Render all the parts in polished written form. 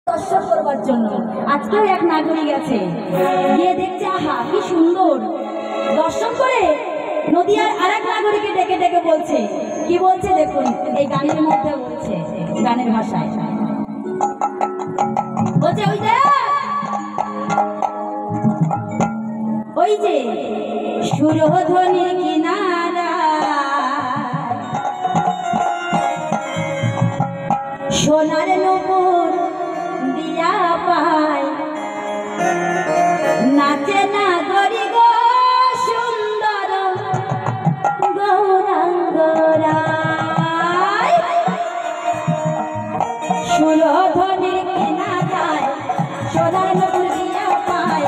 দর্শন করবার জন্য আজকেও এক নাগরিক আছে, গিয়ে দেখছে আহা কি সুন্দর। দর্শন করে নদিয়ার আরেক নাগরিককে ডেকে ডেকে বলছে, কি বলছে দেখুন, এই গানের মধ্যে বলছে, গানের ভাষায় বলছে, ওই যে সুরধ্বনির কিনারা সোনার নূপুর দিয়া পায়, নাচে না গরি গো সুন্দর গৌরাঙ্গরায়। সুরধ্বনির কিনারায় সোনার নূপুর দিয়া পায়,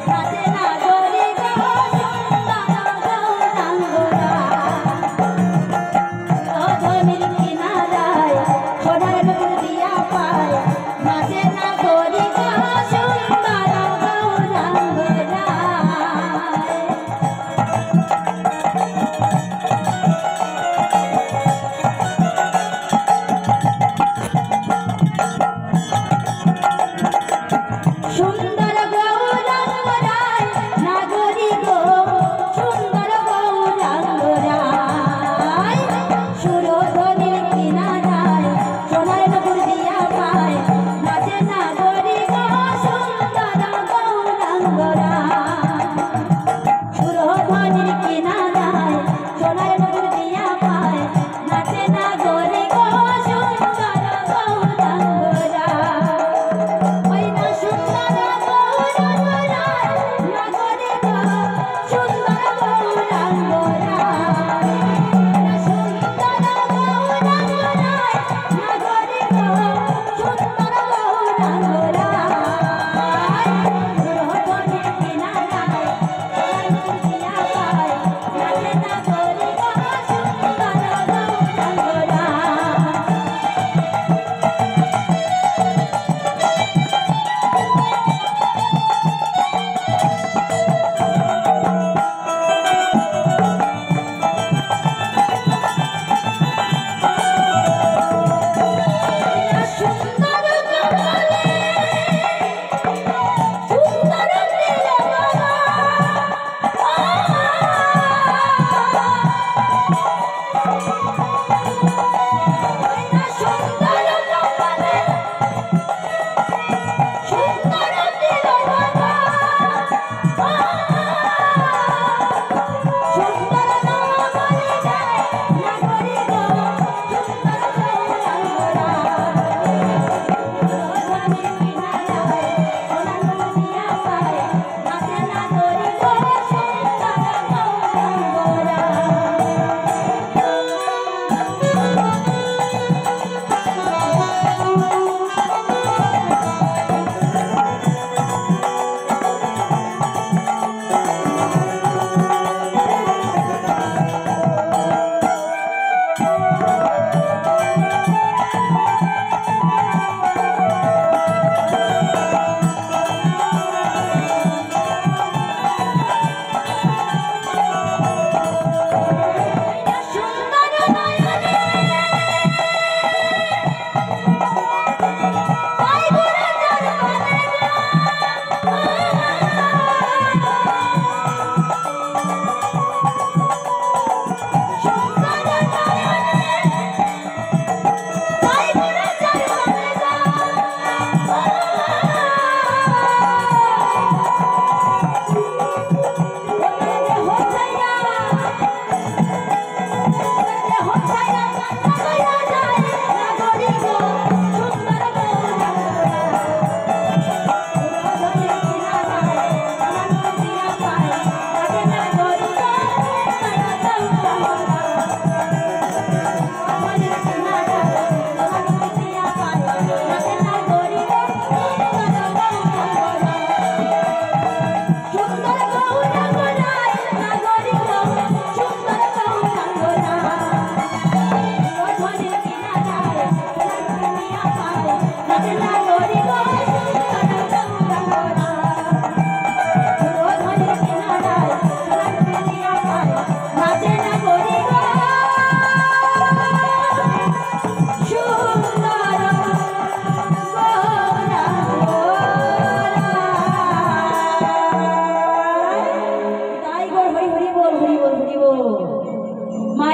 নাচে না গরি গো সুন্দর গৌরাঙ্গরায়। সুরধ্বনির কিনারায় সোনার নূপুর দিয়া পায়, নাচে না গরি গো সুন্দর গৌরাঙ্গরায়।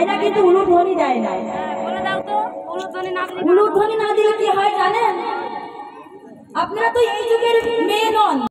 মায়েরা কিন্তু উলুধ্বনি দেয় না। উলুধ্বনি না দিলে কি হয় জানেন? আপনারা তো এই যুগের মেয়ে নন।